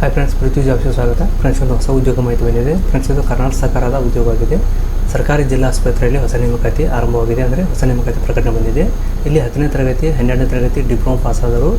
Hi friends, ಪೃಥ್ವಿ ಜಾಬ್ಸ್ಗೆ ಸ್ವಾಗತ. Friends, ಒಂದು ಹೊಸ ಉದ್ಯೋಗ ಮಾಹಿತಿ ಬಂದಿದೆ. ಫ್ರೆಂಡ್ಸ್, ಇದು ಕರ್ನಾಟಕ ಸರ್ಕಾರದ ಉದ್ಯೋಗವಾಗಿದೆ. ಸರ್ಕಾರಿ ಜಿಲ್ಲಾ ಆಸ್ಪತ್ರೆಯಲ್ಲಿ ಹೊಸ ನೇಮಕಾತಿ ಆರಂಭವಾಗಿದೆ. ಅಂದರೆ ಹೊಸ ನೇಮಕಾತಿ ಪ್ರಕಟಣೆ ಬಂದಿದೆ. ಇಲ್ಲಿ 10ನೇ ತರಗತಿ 12ನೇ ತರಗತಿ ಡಿಪ್ಲೊಮಾ ಪಾಸಾದವರು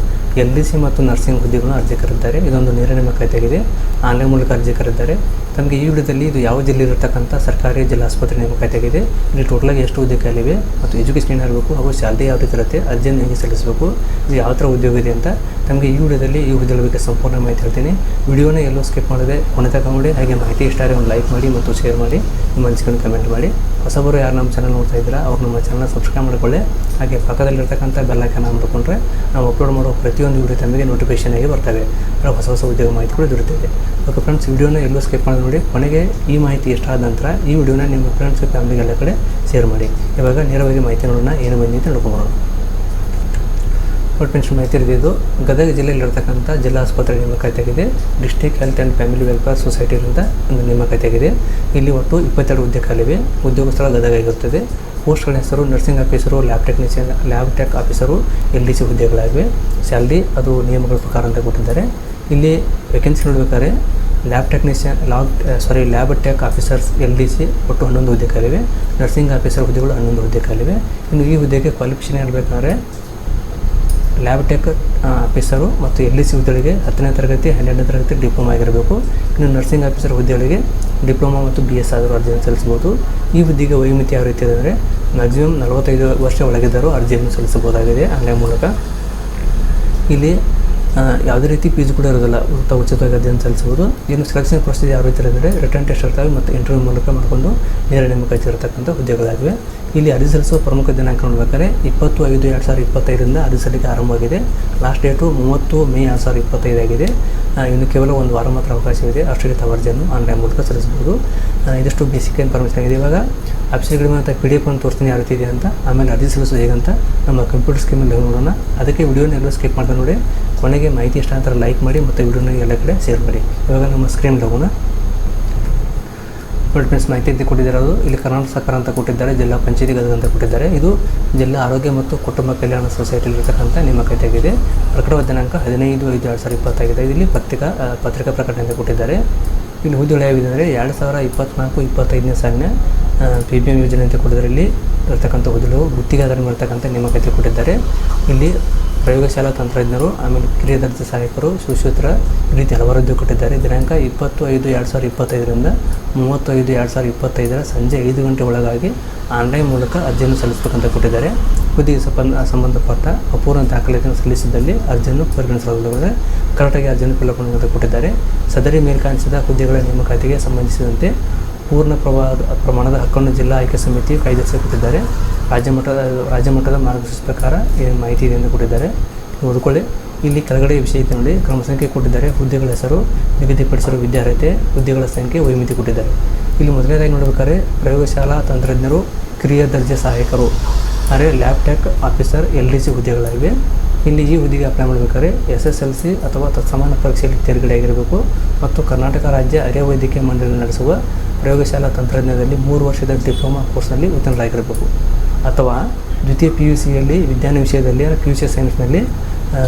LDC ಮತ್ತು ನರ್ಸಿಂಗ್ ಹುದ್ದೆಗಳನ್ನು ಅರ್ಜಿ ಕರೆದಿದ್ದಾರೆ. ಇದೊಂದು ನೇರ ನೇಮಕಾತಿಯಾಗಿದೆ. ಆನ್ಲೈನ್ ಮೂಲಕ ಅರ್ಜಿ ಕರೆದಿದ್ದಾರೆ. ತಮಗೆ ಈ ವಿಡಿಯೋದಲ್ಲಿ ಇದು ಯಾವ ಜಿಲ್ಲೆಯಲ್ಲಿರ್ತಕ್ಕಂಥ ಸರ್ಕಾರಿ ಜಿಲ್ಲಾ ಆಸ್ಪತ್ರೆ ನೇಮಕಾತಿಯಾಗಿದೆ, ಇಲ್ಲಿ ಟೋಟಲಾಗಿ ಎಷ್ಟು ಹುದ್ದೆ ಖಾಲಿವೆ ಮತ್ತು ಎಜುಕೇಷನ್ ಏನಿರಬೇಕು ಹಾಗೂ ಸ್ಯಾಲರಿ ಯಾವ ರೀತಿ ಇರುತ್ತೆ, ಅರ್ಜಿಯನ್ನು ಹೇಗೆ ಸಲ್ಲಿಸಬೇಕು, ಇದು ಯಾವ ಥರ ಉದ್ಯೋಗ ಇದೆ ಅಂತ ತಮಗೆ ಈ ವಿಡಿಯೋದಲ್ಲಿ ಈ ಹುದ್ದೆಗಳ ಬಗ್ಗೆ ಸಂಪೂರ್ಣ ಮಾಹಿತಿ ಹೇಳ್ತೀನಿ. ವಿಡಿಯೋನ ಎಲ್ಲೋ ಸ್ಕಿಪ್ ಮಾಡದೆ ಕೊನೆ ತನಕ ನೋಡಿ. ಹಾಗೆ ಮಾಹಿತಿ ಇಷ್ಟ ಆದರೆ ಒಂದು ಲೈಕ್ ಮಾಡಿ ಮತ್ತು ಶೇರ್ ಮಾಡಿ, ನಿಮ್ಮ ಅನಿಸಿಕೆಯನ್ನು ಕಮೆಂಟ್ ಮಾಡಿ. ಹೊಸಬರು ಯಾರು ನಮ್ಮ ಚಾನಲ್ ನೋಡ್ತಾ ಇದ್ದೀರಾ ಅವ್ರು ನಮ್ಮ ಚಾನಲ್ನ ಸಬ್ಸ್ಕ್ರೈಬ್ ಮಾಡಿಕೊಳ್ಳಿ. ಹಾಗೆ ಪಕ್ಕದಲ್ಲಿರ್ತಕ್ಕಂಥ ಬೆಲ್ ಐಕಾನ್ ಮಾಡಿಕೊಂಡ್ರೆ ನಾವು ಅಪ್ಲೋಡ್ ಮಾಡೋ ಪ್ರತಿಯೊಂದು ವಿಡಿಯೋ ತಮಗೆ ನೋಟಿಫಿಕೇಷನ್ ಆಗಿ ಬರ್ತವೆ. ಹೊಸ ಹೊಸ ಉದ್ಯೋಗ ಮಾಹಿತಿಗಳು ದೊರೆತಿದೆ. ಓಕೆ ಫ್ರೆಂಡ್ಸ್, ವಿಡಿಯೋನ ಎಲ್ಲೂ ಸ್ಕಿಪ್ ಮಾಡಿ ನೋಡಿ. ಕೊನೆಗೆ ಈ ಮಾಹಿತಿ ಇಷ್ಟ ಆದ ನಂತರ ಈ ವಿಡಿಯೋನ ನಿಮ್ಮ ಫ್ರೆಂಡ್ಸ್ ಫ್ಯಾಮಿಲಿಗೆ ಎಲ್ಲ ಕಡೆ ಶೇರ್ ಮಾಡಿ. ಇವಾಗ ನೇರವಾಗಿ ಮಾಹಿತಿ ನೋಡೋಣ, ಏನು ಬಂದಿದೆ ನೋಡ್ಕೊಂಬರೋಣ. ಪೆನ್ಷನ್ ಮಾಹಿತಿ ಇರೋದು ಗದಗ ಜಿಲ್ಲೆಯಲ್ಲಿರ್ತಕ್ಕಂಥ ಜಿಲ್ಲಾ ಆಸ್ಪತ್ರೆ ನೇಮಕಾತಿಯಾಗಿದೆ. District health and family welfare ಸೊಸೈಟಿಯಿಂದ ಒಂದು ನೇಮಕಾತಿಯಾಗಿದೆ. ಇಲ್ಲಿ ಒಟ್ಟು 22 ಹುದ್ದೆ ಖಾಲಿವೆ. ಉದ್ಯೋಗ ಸ್ಥಳ ಗದಗ ಆಗಿರುತ್ತದೆ. ಪೋಸ್ಟ್ಗಳ ಹೆಸರು nursing officer, lab tech officer, LDC ಹುದ್ದೆಗಳಾಗಿವೆ. ಸ್ಯಾಲ್ರಿ ಅದು ನಿಯಮಗಳ ಪ್ರಕಾರ ಅಂತ ಕೊಟ್ಟಿದ್ದಾರೆ. ಇಲ್ಲಿ ವೇಕೆನ್ಸಿ ನೋಡಬೇಕಾದ್ರೆ ಲ್ಯಾಬ್ ಟೆಕ್ ಆಫೀಸರ್ಸ್ LDC ಒಟ್ಟು 11 ಹುದ್ದೆ ಖಾಲಿವೆ. ನರ್ಸಿಂಗ್ ಆಫೀಸರ್ ಹುದ್ದೆಗಳು 11 ಹುದ್ದೆ ಖಾಲಿವೆ. ಇನ್ನು ಈ ಹುದ್ದೆಗೆ ಕ್ವಾಲಿಫಿಕೇಷನ್ ಇರಬೇಕಾದ್ರೆ ಲ್ಯಾಬ್ ಟೆಕ್ ಆಫೀಸರು ಮತ್ತು LDC ಹುದ್ದೆಗಳಿಗೆ 10ನೇ ತರಗತಿ 12ನೇ ತರಗತಿ ಡಿಪ್ಲೊಮಾ ಆಗಿರಬೇಕು. ಇನ್ನು ನರ್ಸಿಂಗ್ ಆಫೀಸರ್ ಹುದ್ದೆಗಳಿಗೆ ಡಿಪ್ಲೊಮಾ ಮತ್ತು BS ಆದರೂ ಅರ್ಜಿಯನ್ನು ಸಲ್ಲಿಸಬಹುದು. ಈ ಹುದ್ದೆಗೆ ವಯೋಮಿತಿ ಯಾವ ರೀತಿ ಅಂದರೆ ಮ್ಯಾಕ್ಸಿಮಮ್ 45 ವರ್ಷ ಒಳಗಿದ್ದರೂ ಅರ್ಜಿಯನ್ನು ಸಲ್ಲಿಸಬಹುದಾಗಿದೆ ಆನ್ಲೈನ್ ಮೂಲಕ. ಇಲ್ಲಿ ಯಾವುದೇ ರೀತಿ ಫೀಸ್ ಕೂಡ ಇರೋದಿಲ್ಲ, ಉಚಿತವಾಗಿ ಅರ್ಜಿಯನ್ನು ಸಲ್ಲಿಸಬಹುದು. ಇನ್ನು ಸೆಲೆಕ್ಷನ್ ಪ್ರೊಸೀಜರ್ ಯಾವ ರೀತಿ ಅಂದರೆ ರಿಟರ್ನ್ ಟೆಸ್ಟ್ ಇರ್ತವೆ ಮತ್ತು ಇಂಟರ್ವ್ಯೂ ಮೂಲಕ ಮಾಡಿಕೊಂಡು ನೇರ ನೇಮಕಾತಿ ಇರತಕ್ಕಂಥ ಹುದ್ದೆಗಳಾಗಿವೆ. ಇಲ್ಲಿ ಅರ್ಜಿ ಸಲ್ಲಿಸುವ ಪ್ರಮುಖ ದಿನಾಂಕ ನೋಡಬೇಕಾದ್ರೆ 20/5/2025 ಅರ್ಜಿ ಸಲ್ಲಿಕೆ ಆರಂಭವಾಗಿದೆ. ಲಾಸ್ಟ್ ಡೇಟು 30 ಮೇ 2025 ಆಗಿದೆ. ಇನ್ನು ಕೇವಲ ಒಂದು ವಾರ ಮಾತ್ರ ಅವಕಾಶವಿದೆ. ಅಷ್ಟಕ್ಕೆ ತಾವು ಅರ್ಜಿಯನ್ನು ಆನ್ಲೈನ್ ಮೂಲಕ ಸಲ್ಲಿಸಬಹುದು. ಇದಿಷ್ಟು ಬೇಸಿಕ್ ಇನ್ಫಾರ್ಮೇಷನ್ ಆಗಿದೆ. ಇವಾಗ ಆಫೀಸ್ಗಳಿಗೆ ಮತ್ತು PDF ಅನ್ನು ತೋರಿಸ್ತೀನಿ ಯಾವ ರೀತಿ ಇದೆ ಅಂತ. ಆಮೇಲೆ ಅರ್ಜಿ ಸಲ್ಲಿಸೋದು ಹೇಗಂತ ನಮ್ಮ ಕಂಪ್ಯೂಟರ್ ಸ್ಕ್ರೀನಲ್ಲಿ ನೋಡೋಣ. ಅದಕ್ಕೆ ವಿಡಿಯೋನ ಎಲ್ಲರೂ ಸ್ಕಿಪ್ ಮಾಡ್ತಾ ನೋಡಿ. ಕೊನೆಗೆ ಮಾಹಿತಿ ಇಷ್ಟ ಅಂತಾರೆ ಲೈಕ್ ಮಾಡಿ ಮತ್ತು ವಿಡಿಯೋನ ಎಲ್ಲ ಕಡೆ ಶೇರ್ ಮಾಡಿ. ಇವಾಗ ನಮ್ಮ ಸ್ಕ್ರೀನ್ ಹೋಗೋಣ. ಫ್ರೆಂಡ್ಸ್, ಮಾಹಿತಿ ಕೊಟ್ಟಿದ್ದಾರೆ. ಇಲ್ಲಿ ಕರ್ನಾಟಕ ಸರ್ಕಾರ ಅಂತ ಕೊಟ್ಟಿದ್ದಾರೆ, ಜಿಲ್ಲಾ ಪಂಚಾಯತಿ ಗದಗ ಅಂತ ಕೊಟ್ಟಿದ್ದಾರೆ. ಇದು ಜಿಲ್ಲಾ ಆರೋಗ್ಯ ಮತ್ತು ಕುಟುಂಬ ಕಲ್ಯಾಣ ಸೊಸೈಟಿಯಲ್ಲಿರ್ತಕ್ಕಂಥ ನೇಮಕಾತಿಯಾಗಿದೆ. ಪ್ರಕಟವಾದ ದಿನಾಂಕ 15/5/2025. ಇಲ್ಲಿ ಪತ್ರಿಕಾ ಪ್ರಕಟಣೆ ಅಂತ ಕೊಟ್ಟಿದ್ದಾರೆ. ಇಲ್ಲಿ ಹುದ್ದೆಗಳು ಯಾವಿದೆ ಅಂದರೆ 2024-25ನೇ ಸಾಲಿನ PBM ಯೋಜನೆ ಅಂತ ಕೊಟ್ಟಿದ್ದಾರೆ. ಇಲ್ಲಿ ಇರ್ತಕ್ಕಂಥ ಹುದ್ದೆಗಳು ಗುತ್ತಿಗೆ ಆಧಾರ ಇರ್ತಕ್ಕಂಥ ನೇಮಕಾತಿ ಕೊಟ್ಟಿದ್ದಾರೆ. ಇಲ್ಲಿ ಪ್ರಯೋಗಶಾಲಾ ತಂತ್ರಜ್ಞರು, ಆಮೇಲೆ ಕಿರಿಯ ದರ್ಜೆ ಸಹಾಯಕರು, ಸುಶ್ರೂತರ, ಈ ರೀತಿ ಹಲವಾರು ಹುದ್ದೆ ಕೊಟ್ಟಿದ್ದಾರೆ. ದಿನಾಂಕ 20/5/2025ರಿಂದ 30/5/2025 ಸಂಜೆ 5 ಗಂಟೆ ಒಳಗಾಗಿ ಆನ್ಲೈನ್ ಮೂಲಕ ಅರ್ಜಿಯನ್ನು ಸಲ್ಲಿಸಬೇಕಂತ ಕೊಟ್ಟಿದ್ದಾರೆ. ಹುದ್ದೆಗೆ ಸಂಬಂಧಪಟ್ಟ ಅಪೂರ್ಣ ದಾಖಲೆಯನ್ನು ಸಲ್ಲಿಸಿದಲ್ಲಿ ಅರ್ಜಿಯನ್ನು ಪರಿಗಣಿಸಲಾಗುತ್ತದೆ. ಕರೆಕ್ಟಾಗಿ ಅರ್ಜಿಯನ್ನು ಫಿಲ್ಅಪ್ ಅಂತ ಕೊಟ್ಟಿದ್ದಾರೆ. ಸದರಿ ಮೇಲ್ಕಾಣಿಸಿದ ಹುದ್ದೆಗಳ ನೇಮಕಾತಿಗೆ ಸಂಬಂಧಿಸಿದಂತೆ ಪೂರ್ಣ ಪ್ರಮಾಣದ ಹಕ್ಕನ್ನು ಜಿಲ್ಲಾ ಆಯ್ಕೆ ಸಮಿತಿ ಕಾಯ್ದಿರಿಸಿ ಕೊಟ್ಟಿದ್ದಾರೆ. ರಾಜ್ಯ ಮಟ್ಟದ ಮಾರ್ಗಸೂಚಿ ಪ್ರಕಾರ ಏನು ಮಾಹಿತಿ ಇದೆ ಎಂದು ಕೊಟ್ಟಿದ್ದಾರೆ. ನೋಡಿಕೊಳ್ಳಿ. ಇಲ್ಲಿ ಕೆಳಗಡೆ ವಿಷಯ ಇದೆ ನೋಡಿ. ಕ್ರಮ ಸಂಖ್ಯೆ ಕೊಟ್ಟಿದ್ದಾರೆ. ಹುದ್ದೆಗಳ ಹೆಸರು, ನಿಗದಿಪಡಿಸಿರುವ ವಿದ್ಯಾರ್ಹತೆ, ಹುದ್ದೆಗಳ ಸಂಖ್ಯೆ, ವಯೋಮಿತಿ ಕೊಟ್ಟಿದ್ದಾರೆ. ಇಲ್ಲಿ ಮೊದಲನೇದಾಗಿ ನೋಡಬೇಕಾದ್ರೆ ಪ್ರಯೋಗಶಾಲಾ ತಂತ್ರಜ್ಞರು, ಕಿರಿಯ ದರ್ಜೆ ಸಹಾಯಕರು ಅಂದರೆ ಲ್ಯಾಬ್ ಟೆಕ್ ಆಫೀಸರ್ LDC ಹುದ್ದೆಗಳಾಗಿವೆ. ಇಲ್ಲಿ ಈ ಹುದ್ದೆಗೆ ಅಪ್ಲೈ ಮಾಡಬೇಕಾದ್ರೆ SSLC ಅಥವಾ ತತ್ಸಮಾನ ಪರೀಕ್ಷೆಯಲ್ಲಿ ತೇರ್ಗಡೆ ಆಗಿರಬೇಕು ಮತ್ತು ಕರ್ನಾಟಕ ರಾಜ್ಯ ಅರೆ ವೈದ್ಯಕೀಯ ಮಂಡಳಿ ನಡೆಸುವ ಪ್ರಯೋಗಶಾಲಾ ತಂತ್ರಜ್ಞಾನದಲ್ಲಿ 3 ವರ್ಷದ ಡಿಪ್ಲೊಮಾ ಕೋರ್ಸ್ನಲ್ಲಿ ಉತ್ತೀರ್ಣರಾಗಿರಬೇಕು ಅಥವಾ ದ್ವಿತೀಯ PUCಯಲ್ಲಿ ವಿಜ್ಞಾನ ವಿಷಯದಲ್ಲಿ PUC ಸೈನ್ಸ್ನಲ್ಲಿ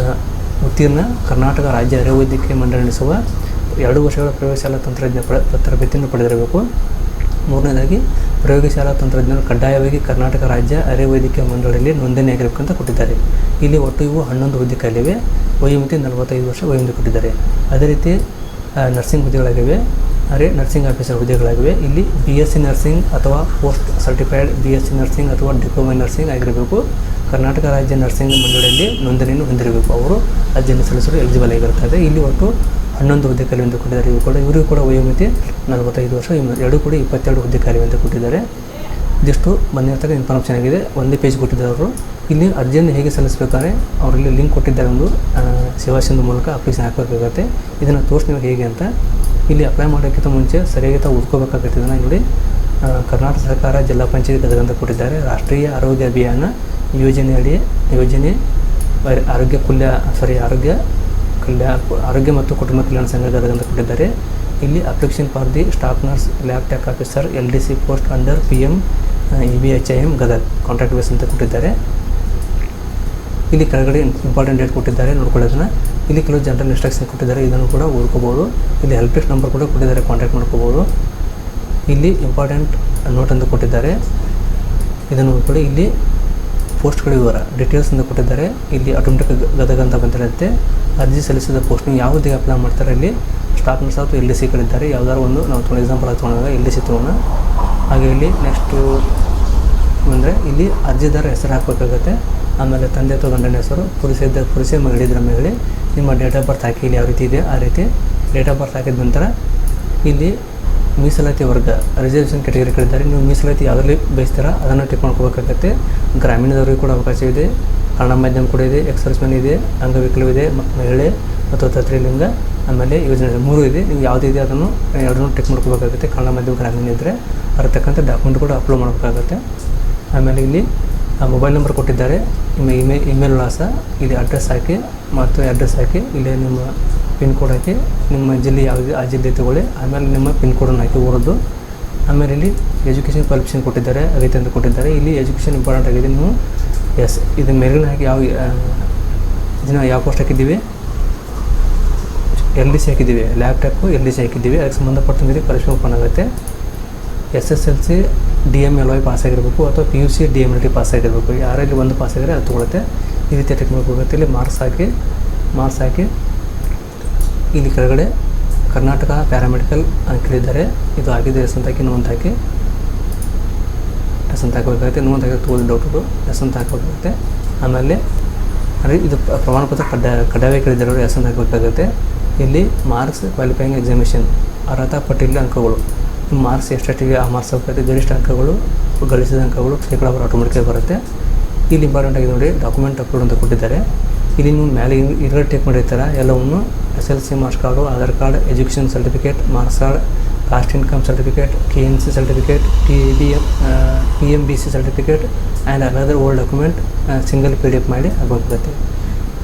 ಉತ್ತೀರ್ಣ, ಕರ್ನಾಟಕ ರಾಜ್ಯ ಅರೆ ವೈದ್ಯಕೀಯ ಮಂಡಳಿ ನಡೆಸುವ 2 ವರ್ಷಗಳ ಪ್ರಯೋಗಶಾಲಾ ತಂತ್ರಜ್ಞ ತರಬೇತಿಯನ್ನು ಪಡೆದಿರಬೇಕು. ಮೂರನೇದಾಗಿ ಪ್ರಯೋಗಶಾಲಾ ತಂತ್ರಜ್ಞರು ಕಡ್ಡಾಯವಾಗಿ ಕರ್ನಾಟಕ ರಾಜ್ಯ ಅರೆ ವೈದ್ಯಕೀಯ ಮಂಡಳಿಯಲ್ಲಿ ನೋಂದಣಿಯಾಗಿರಬೇಕು ಅಂತ ಕೊಟ್ಟಿದ್ದಾರೆ. ಇಲ್ಲಿ ಒಟ್ಟು ಇವು 11 ಹುದ್ದೆ ಖಾಲಿವೆ. ವಯೋಮಿತಿ 45 ವರ್ಷ ವಯೋಮಿತಿ ಕೊಟ್ಟಿದ್ದಾರೆ. ಅದೇ ರೀತಿ ನರ್ಸಿಂಗ್ ಹುದ್ದೆಗಳಾಗಿವೆ, ಅಂದರೆ ನರ್ಸಿಂಗ್ ಆಫೀಸರ್ ಹುದ್ದೆಗಳಾಗಿವೆ. ಇಲ್ಲಿ BSc ನರ್ಸಿಂಗ್ ಅಥವಾ ಪೋಸ್ಟ್ ಸರ್ಟಿಫೈಡ್ BSc ನರ್ಸಿಂಗ್ ಅಥವಾ ಡಿಪ್ಲೊಮಾ ನರ್ಸಿಂಗ್ ಆಗಿರಬೇಕು. ಕರ್ನಾಟಕ ರಾಜ್ಯ ನರ್ಸಿಂಗ್ ಮಂಡಳಿಯಲ್ಲಿ ನೋಂದಣಿಯನ್ನು ಹೊಂದಿರಬೇಕು. ಅವರು ಅರ್ಜಿಯನ್ನು ಸಲ್ಲಿಸಲು ಎಲಿಜಿಬಲ್ ಆಗಿರುತ್ತದೆ. ಇಲ್ಲಿ ಒಟ್ಟು 11 ಹುದ್ದೆ ಖಾಲಿ ಅಂತ ಕೊಟ್ಟಿದ್ದಾರೆ. ಇವರಿಗೂ ಕೂಡ ವಯೋಮಿತಿ 45 ವರ್ಷ, ಎರಡೂ ಕೂಡ 22 ಹುದ್ದೆ ಖಾಲಿ ಅಂತ ಕೊಟ್ಟಿದ್ದಾರೆ. ಇದಿಷ್ಟು ಬಂದಿರ್ತಕ್ಕ ಇನ್ಫಾರ್ಮೇಷನ್ ಆಗಿದೆ. ಒಂದೇ ಪೇಜ್ ಕೊಟ್ಟಿದ್ದಾರೆ ಅವರು. ಇಲ್ಲಿ ಅರ್ಜಿಯನ್ನು ಹೇಗೆ ಸಲ್ಲಿಸಬೇಕಾದ್ರೆ ಅವರಲ್ಲಿ ಲಿಂಕ್ ಕೊಟ್ಟಿದ್ದಾರೆ. ಒಂದು ಸೇವಾ ಸಿಂಧು ಮೂಲಕ ಅಪ್ಲಿಕೇಶನ್ ಹಾಕಬೇಕಾಗುತ್ತೆ. ಇದನ್ನು ತೋರಿಸ್ತೀವಿ ಹೇಗೆ ಅಂತ. ಇಲ್ಲಿ ಅಪ್ಲೈ ಮಾಡೋಕ್ಕಿಂತ ಮುಂಚೆ ಸರಿಯಾಗಿ ತಾವು ಓದ್ಕೋಬೇಕಾಗುತ್ತೆ. ಇದನ್ನು ನೋಡಿ, ಕರ್ನಾಟಕ ಸರ್ಕಾರ ಜಿಲ್ಲಾ ಪಂಚಾಯತಿ ಗದಗ ಅಂತ ಕೊಟ್ಟಿದ್ದಾರೆ. ರಾಷ್ಟ್ರೀಯ ಆರೋಗ್ಯ ಅಭಿಯಾನ ಯೋಜನೆ ಆರೋಗ್ಯ ಮತ್ತು ಕುಟುಂಬ ಕಲ್ಯಾಣ ಸಂಘ ಗದಗ ಅಂತ ಕೊಟ್ಟಿದ್ದಾರೆ. ಇಲ್ಲಿ application for the staff nurse lab tech officer LDC post under PM EBHIM Gadag contract base ಅಂತ ಕೊಟ್ಟಿದ್ದಾರೆ. ಇಲ್ಲಿ ಕೆಳಗಡೆ ಇಂಪಾರ್ಟೆಂಟ್ ಡೇಟ್ ಕೊಟ್ಟಿದ್ದಾರೆ, ನೋಡ್ಕೊಳ್ಳೋದನ್ನ. ಇಲ್ಲಿ ಕೆಲವು ಜನರಲ್ ಇನ್ಸ್ಟ್ರಕ್ಷನ್ ಕೊಟ್ಟಿದ್ದಾರೆ, ಇದನ್ನು ಕೂಡ ಓದ್ಕೋಬೋದು. ಇಲ್ಲಿ ಹೆಲ್ಪ್ ಡೆಸ್ಕ್ ನಂಬರ್ ಕೂಡ ಕೊಟ್ಟಿದ್ದಾರೆ, ಕಾಂಟ್ಯಾಕ್ಟ್ ಮಾಡ್ಕೋಬೋದು. ಇಲ್ಲಿ ಇಂಪಾರ್ಟೆಂಟ್ ನೋಟ್ ಅಂತ ಕೊಟ್ಟಿದ್ದಾರೆ, ಇದನ್ನು ಓದ್ಕೊಳ್ಳಿ. ಇಲ್ಲಿ ಪೋಸ್ಟ್ಗಳ ವಿವರ ಡೀಟೇಲ್ಸ್ ಅಂತ ಕೊಟ್ಟಿದ್ದಾರೆ. ಇಲ್ಲಿ ಆಟೋಮೆಟಿಕ್ ಗದಗ ಅಂತ ಬಂದಿರುತ್ತೆ. ಅರ್ಜಿ ಸಲ್ಲಿಸಿದ ಪೋಸ್ಟ್ ನೀವು ಯಾವುದೇ ಅಪ್ಲೈ ಮಾಡ್ತಾರೆ ಇಲ್ಲಿ ಸ್ಟಾಫ್ ನರ್ಸ್ ಅಥವಾ LDC ಗಳಿದ್ದಾರೆ. ಯಾವ್ದಾದ್ರು ಒಂದು ನಾವು ಎಕ್ಸಾಂಪಲ್ ಆಗಿ ತೊಗೊಂಡಾಗ LDC ತೊಗೊಳ್ಳೋಣ. ಹಾಗೆ ಇಲ್ಲಿ ನೆಕ್ಸ್ಟು ಅಂದರೆ ಇಲ್ಲಿ ಅರ್ಜಿದಾರ ಹೆಸರು ಹಾಕಬೇಕಾಗುತ್ತೆ. ಆಮೇಲೆ ತಂದೆ ಅಥವಾ ಗಂಡನ ಹೆಸರು, ಪುರುಷ ಮಗಳಿದ್ರ ಮಹಿಳೆ, ನಿಮ್ಮ ಡೇಟ್ ಆಫ್ ಬರ್ತ್ ಹಾಕಿ ಇಲ್ಲಿ ಯಾವ ರೀತಿ ಇದೆ ಆ ರೀತಿ ಡೇಟ್ ಆಫ್ ಬರ್ತ್ ಹಾಕಿದ ನಂತರ ಇಲ್ಲಿ ಮೀಸಲಾತಿ ವರ್ಗ ರಿಸರ್ವೇಷನ್ ಕ್ಯಾಟಗರಿಗಳಿದ್ದಾರೆ. ನೀವು ಮೀಸಲಾತಿ ಯಾವುದರಲ್ಲಿ ಬಯಸ್ತೀರಾ ಅದನ್ನು ಟಿಕ್ ಮಾಡ್ಕೋಬೇಕಾಗತ್ತೆ. ಗ್ರಾಮೀಣದವರಿಗೆ ಕೂಡ ಅವಕಾಶವಿದೆ, ಕನ್ನಡ ಮಾಧ್ಯಮ ಕೂಡ ಇದೆ, ಎಕ್ಸರ್ಸ್ಮೆನ್ ಇದೆ, ಅಂಗವಿಕಲವಿದೆ, ಮಹಿಳೆ ಮತ್ತು ತೃತೀಯಲಿಂಗ, ಆಮೇಲೆ ಯೋಜನೆ 3 ಇದೆ. ನೀವು ಯಾವುದೇ ಇದೆ ಅದನ್ನು ಎರಡನ್ನೂ ಟಿಕ್ ಮಾಡ್ಕೋಬೇಕಾಗುತ್ತೆ. ಕನ್ನಡ ಮಾಧ್ಯಮ ಗ್ರಾಮೀಣ ಇದ್ದರೆ ಅದರ ತಕ್ಕಂಥ ಡಾಕ್ಯುಮೆಂಟ್ ಕೂಡ ಅಪ್ಲೋಡ್ ಮಾಡಬೇಕಾಗುತ್ತೆ. ಆಮೇಲೆ ಇಲ್ಲಿ ಮೊಬೈಲ್ ನಂಬರ್ ಕೊಟ್ಟಿದ್ದಾರೆ, ನಿಮ್ಮ ಇಮೇಲ್ ವಿಳಾಸ, ಇಲ್ಲಿ ಅಡ್ರೆಸ್ ಹಾಕಿ ಮತ್ತು ಅಡ್ರೆಸ್ ಹಾಕಿ, ಇಲ್ಲಿ ನಿಮ್ಮ ಪಿನ್ ಕೋಡ್ ಹಾಕಿ, ನಿಮ್ಮ ಜಿಲ್ಲೆ ಯಾವುದಿದೆ ಆ ಜಿಲ್ಲೆ ತಗೊಳ್ಳಿ. ಆಮೇಲೆ ನಿಮ್ಮ ಪಿನ್ ಕೋಡನ್ನು ಹಾಕಿ ಓದೋದು. ಆಮೇಲೆ ಇಲ್ಲಿ ಎಜುಕೇಷನ್ ಕ್ವಾಲಿಫಿಕೇಷನ್ ಕೊಟ್ಟಿದ್ದಾರೆ, ಅಗತ್ಯ ಅಂತ ಕೊಟ್ಟಿದ್ದಾರೆ. ಇಲ್ಲಿ ಎಜುಕೇಷನ್ ಇಂಪಾರ್ಟೆಂಟ್ ಆಗಿದೆ. ನೀವು ಇದು ಮೇಲಿನ ಹಾಕಿ ಯಾವ ಪೋಸ್ಟ್ ಹಾಕಿದ್ದೀವಿ, LDC ಹಾಕಿದ್ದೀವಿ, ಲ್ಯಾಪ್ಟಾಪು LDC ಹಾಕಿದ್ದೀವಿ. ಅದಕ್ಕೆ ಸಂಬಂಧಪಟ್ಟಂಗೆ ಪರಿಶ್ರಮ ಓಪನ್ ಆಗುತ್ತೆ. SSLC DMLY ಪಾಸ್ ಆಗಿರಬೇಕು ಅಥವಾ PUC DMLT ಪಾಸ್ ಆಗಿರಬೇಕು. ಯಾರಲ್ಲಿ ಒಂದು ಪಾಸ್ ಆಗಿದ್ರೆ ಅದು ತೊಗೊಳುತ್ತೆ. ಈ ರೀತಿ ಟೆಕ್ ಹೋಗುತ್ತೆ. ಇಲ್ಲಿ ಮಾರ್ಕ್ಸ್ ಹಾಕಿ ಇಲ್ಲಿ ಕೆಳಗಡೆ ಕರ್ನಾಟಕ ಪ್ಯಾರಾಮೆಡಿಕಲ್ ಕೇಳಿದ್ದಾರೆ. ಇದು ಆಗಿದೆ ಎಸ್ ಅಂತ ಹಾಕಿ ನೋಂದು ಹಾಕಿ ಎಸ್ ಅಂತ ಹಾಕಬೇಕಾಗುತ್ತೆ. ನೋಂದು ಹಾಕಿ ತೊಗೊಳ್ಳಿ ಡೌಟು ಎಸ್ ಅಂತ ಹಾಕಬೇಕಾಗುತ್ತೆ. ಆಮೇಲೆ ಇದು ಪ್ರಮಾಣ ಪತ್ರ ಕಡ್ಡಾಯ ಕೇಳಿದ್ದಾರೆ, ಎಸ್ ಅಂತ ಹಾಕಬೇಕಾಗುತ್ತೆ. ಇಲ್ಲಿ ಮಾರ್ಕ್ಸ್ ಕ್ವಾಲಿಫೈಯಿಂಗ್ ಎಕ್ಸಾಮಿನೇಷನ್ ಅರ್ಹತಾ ಪಟ್ಟಿಯಲ್ಲಿ ಅಂಕಗಳು, ನಿಮ್ಮ ಮಾರ್ಕ್ಸ್ ಎಷ್ಟಿಗೆ ಆ ಮಾರ್ಕ್ಸ್ ಹೋಗ್ತದೆ. ಗರಿಷ್ಠ ಅಂಕಗಳು, ಗಳಿಸಿದ ಅಂಕಗಳು ಶೇಕಡಾವಾರು ಆಟೋಮೆಟಿಕಾಗಿ ಬರುತ್ತೆ. ಇಲ್ಲಿ ಇಂಪಾರ್ಟೆಂಟ್ ಆಗಿ ನೋಡಿ ಡಾಕ್ಯುಮೆಂಟ್ ಅಪ್ಲೋಡ್ ಅಂತ ಕೊಟ್ಟಿದ್ದಾರೆ. ಇಲ್ಲಿ ನೀವು ಮೇಲೆ ಇದರಲ್ಲಿ ಟೇಕ್ ಮಾಡಿರ್ತಾರೆ ಎಲ್ಲವನ್ನು SLC marks card, Aadhaar card, education certificate, marks card, caste income certificate, KNC certificate, PMBC certificate and another old document single PDF ಮಾಡಿ ಆಗಬೇಕಾಗುತ್ತೆ.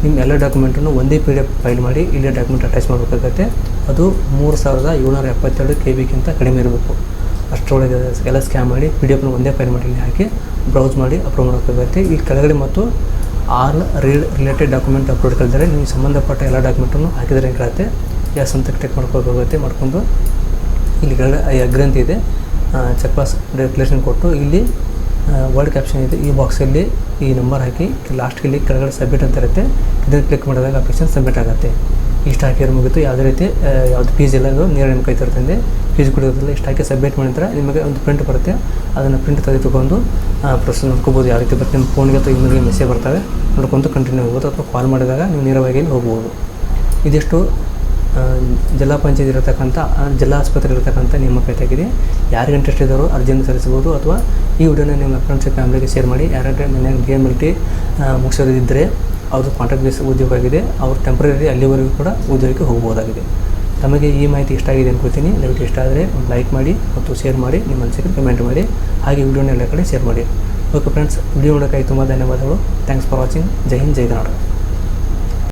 ನಿಮ್ಮ ಎಲ್ಲ ಡಾಕ್ಯುಮೆಂಟನ್ನು ಒಂದೇ PDF ಫೈಲ್ ಮಾಡಿ ಇಲ್ಲಿ ಡಾಕ್ಯುಮೆಂಟ್ ಅಟ್ಯಾಚ್ ಮಾಡಬೇಕಾಗುತ್ತೆ. ಅದು 3772 KB ಕಡಿಮೆ ಇರಬೇಕು. ಅಷ್ಟರೊಳಗೆ ಎಲ್ಲ ಸ್ಕ್ಯಾನ್ ಮಾಡಿ PDF ಒಂದೇ ಫೈಲ್ ಮಾಡಿ ಇಲ್ಲಿ ಹಾಕಿ ಬ್ರೌಸ್ ಮಾಡಿ ಅಪ್ಲೋಡ್ ಮಾಡಬೇಕಾಗುತ್ತೆ. ಈ ಕೆಳಗಡೆ ಮತ್ತು ಆಲ್ ರಿಲೇಟೆಡ್ ಡಾಕ್ಯುಮೆಂಟ್ ಅಪ್ಲೋಡ್ ಕೇಳಿದರೆ ನೀವು ಸಂಬಂಧಪಟ್ಟ ಎಲ್ಲ ಡಾಕ್ಯುಮೆಂಟನ್ನು ಹಾಕಿದರೆ ಕೇಳುತ್ತೆ. ಎಸ್ ಅಂತ ಟೆಕ್ ಮಾಡ್ಕೋಬೇಕಾಗುತ್ತೆ. ಮಾಡ್ಕೊಂಡು ಇಲ್ಲಿ ಕೆಳಗಡೆ ಅಗ್ರಿ ಅಂತ ಇದೆ, ಚೆಕ್ ಬಾಕ್ಸ್ ರೆಗ್ಯುಲೇಷನ್ ಕೊಟ್ಟು ಇಲ್ಲಿ ವರ್ಡ್ ಕ್ಯಾಪ್ಷನ್ ಇದೆ. ಈ ಬಾಕ್ಸಲ್ಲಿ ಈ ನಂಬರ್ ಹಾಕಿ ಲಾಸ್ಟ್ಗೆ ಇಲ್ಲಿ ಕೆಳಗಡೆ ಸಬ್ಮಿಟ್ ಅಂತ ಇರುತ್ತೆ. ಇದನ್ನು ಕ್ಲಿಕ್ ಮಾಡಿದಾಗ ಅಪ್ಲಿಕೇಶನ್ ಸಬ್ಮಿಟ್ ಆಗುತ್ತೆ. ಇಷ್ಟು ಹಾಕಿದ್ರೆ ಮುಗಿತು. ಯಾವುದೇ ರೀತಿ ಯಾವುದು ಫೀಸ್ ಇಲ್ಲ, ನೇರ ನಿಮ್ಮ ಕೈ ತರ್ತಂದೆ, ಫೀಸ್ ಕೊಡೋದಿಲ್ಲ. ಇಷ್ಟು ಹಾಕಿ ಸಬ್ಮಿಟ್ ಮಾಡಿದ್ರೆ ನಿಮಗೆ ಒಂದು ಪ್ರಿಂಟ್ ಬರುತ್ತೆ. ಅದನ್ನು ಪ್ರಿಂಟ್ ತೆಗೆದುಕೊಂಡು ಪ್ರೊಸೆಸ್ ನೋಡ್ಕೋಬೋದು. ಯಾವ ರೀತಿ ಬರುತ್ತೆ ನಿಮ್ಮ ಫೋನ್ಗೆ ಅಥವಾ ಇಮೇಲ್ಗೆ ಮೆಸೇಜ್ ಬರ್ತವೆ, ನೋಡ್ಕೊಂಡು ಕಂಟಿನ್ಯೂ ಹೋಗ್ಬೋದು. ಅಥವಾ ಕಾಲ್ ಮಾಡಿದಾಗ ನೀವು ನೇರವಾಗಿ ಹೋಗ್ಬೋದು. ಇದಿಷ್ಟು ಜಿಲ್ಲಾ ಪಂಚಾಯತ್ ಇರತಕ್ಕಂಥ ಜಿಲ್ಲಾ ಆಸ್ಪತ್ರೆ ಇರತಕ್ಕಂಥ ನೇಮಕಾತಿಯಾಗಿದೆ. ಯಾರಿಗೆ ಇಂಟ್ರೆಸ್ಟ್ ಇದ್ದಾರೋ ಅರ್ಜಿಯನ್ನು ಸಲ್ಲಿಸಬಹುದು. ಅಥವಾ ಈ ವಿಡಿಯೋನ ನಿಮ್ಮ ಫ್ರೆಂಡ್ಸ್ ಫ್ಯಾಮಿಲಿಗೆ ಶೇರ್ ಮಾಡಿ. ಯಾರಾದ್ರೆ ಮನೆಯಾಗ DMLT ಮುಗಿಸೋದಿದ್ದರೆ ಅವ್ರದ್ದು ಕಾಂಟ್ರಾಕ್ಟ್ ಬೇಸ್ ಉದ್ಯೋಗ ಆಗಿದೆ, ಅವ್ರು ಟೆಂಪ್ರರಿ ಅಲ್ಲಿವರೆಗೂ ಕೂಡ ಉದ್ಯೋಗಕ್ಕೆ ಹೋಗ್ಬೋದಾಗಿದೆ. ತಮಗೆ ಈ ಮಾಹಿತಿ ಇಷ್ಟ ಆಗಿದೆ ಅನ್ಕೋತೀನಿ. ದಯವಿಟ್ಟು ಇಷ್ಟ ಆದರೆ ಒಂದು ಲೈಕ್ ಮಾಡಿ ಮತ್ತು ಶೇರ್ ಮಾಡಿ, ನಿಮ್ಮ ಅನಿಸಿಕೆ ಕಮೆಂಟ್ ಮಾಡಿ. ಹಾಗೆ ವಿಡಿಯೋನ ಎಲ್ಲ ಕಡೆ ಶೇರ್ ಮಾಡಿ. ಓಕೆ ಫ್ರೆಂಡ್ಸ್, ವಿಡಿಯೋ ನೋಡೋಕ್ಕಾಗಿ ತುಂಬ ಧನ್ಯವಾದಗಳು. Thanks for watching. Jai Hind, Jai Karnataka.